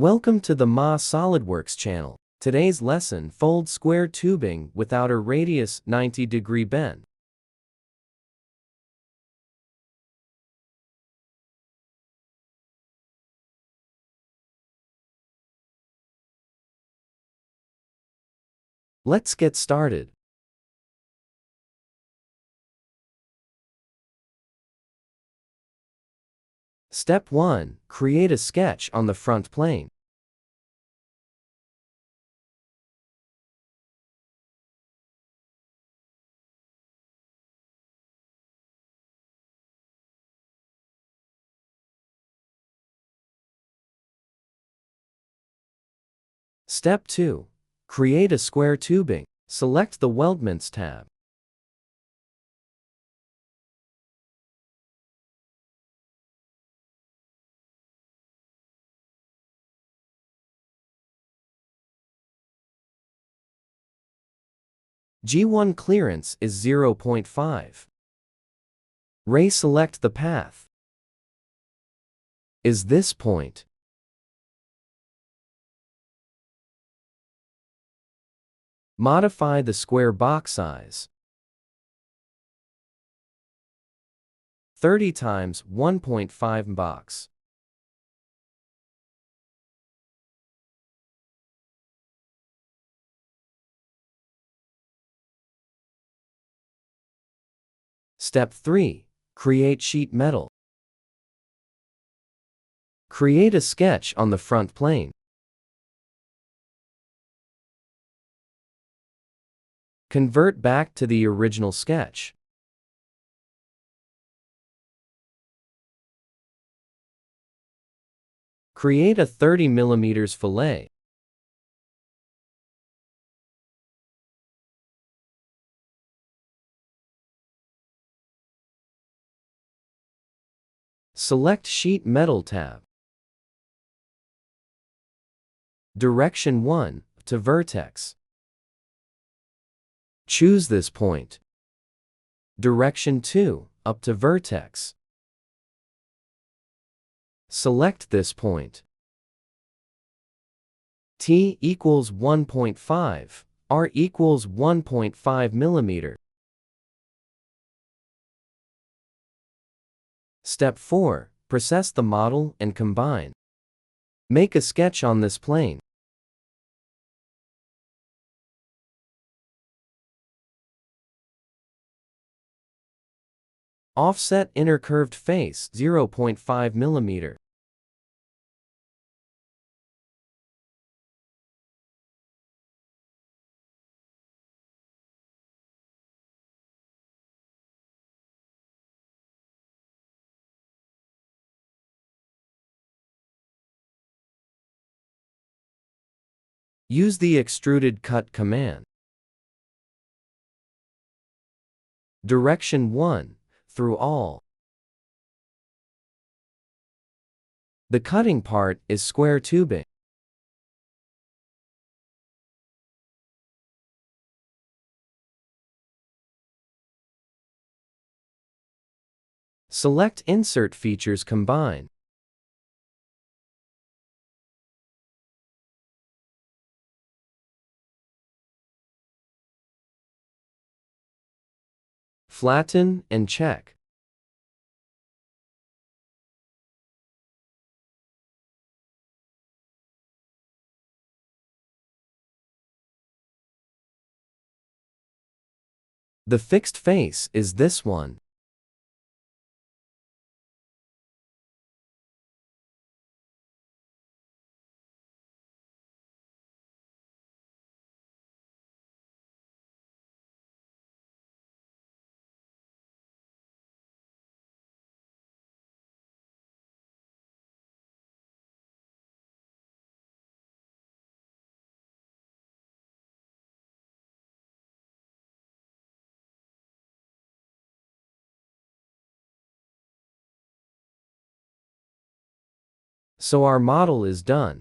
Welcome to the Solidworks channel. Today's lesson: fold square tubing with outer radius 90-degree bend. Let's get started. Step 1. Create a sketch on the front plane. Step 2. Create a square tubing. Select the Weldments tab. G1 clearance is 0.5. Select the path. Is this point? Modify the square box size. 30 times 1.5 box. Step 3. Create sheet metal. Create a sketch on the front plane. Convert back to the original sketch. Create a 30 mm fillet. Select Sheet Metal tab. Direction 1 to vertex. Choose this point. Direction 2 up to vertex. Select this point. T equals 1.5, R equals 1.5 mm. Step 4. Process the model and combine. Make a sketch on this plane. Offset inner curved face 0.5 mm. Use the extruded cut command. Direction 1 through all. The cutting part is square tubing. Select Insert Features Combine. Flatten and check. The fixed face is this one. So our model is done.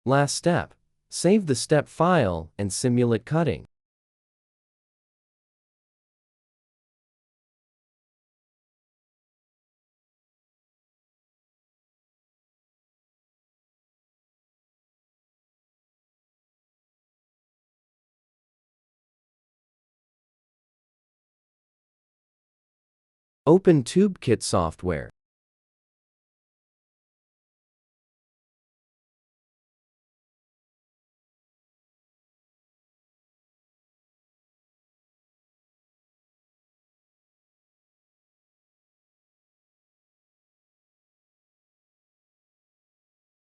Last step. Save the step file and simulate cutting. Open TubeKit software.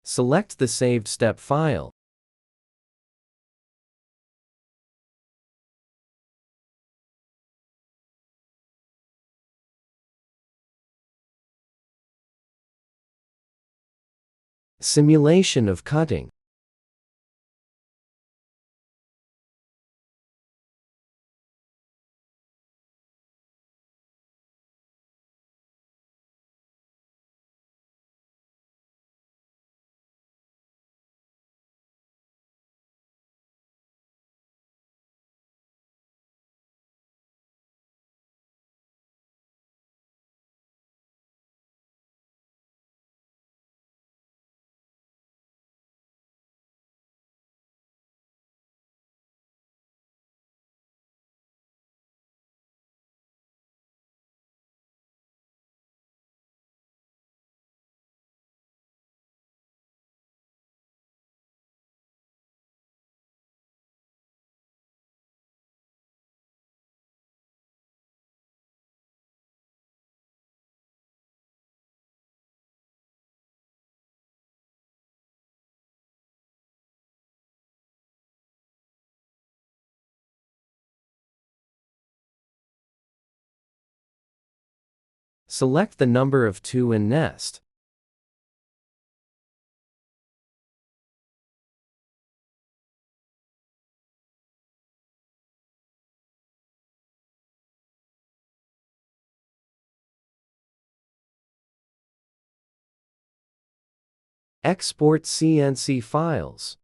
Select the saved step file. Simulation of cutting. Select the number of 2 in nest. Export CNC files.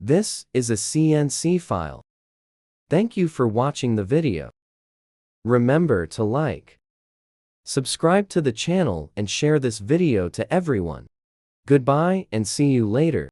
This is a CNC file. Thank you for watching the video. Remember to like, subscribe to the channel and share this video to everyone. Goodbye and see you later.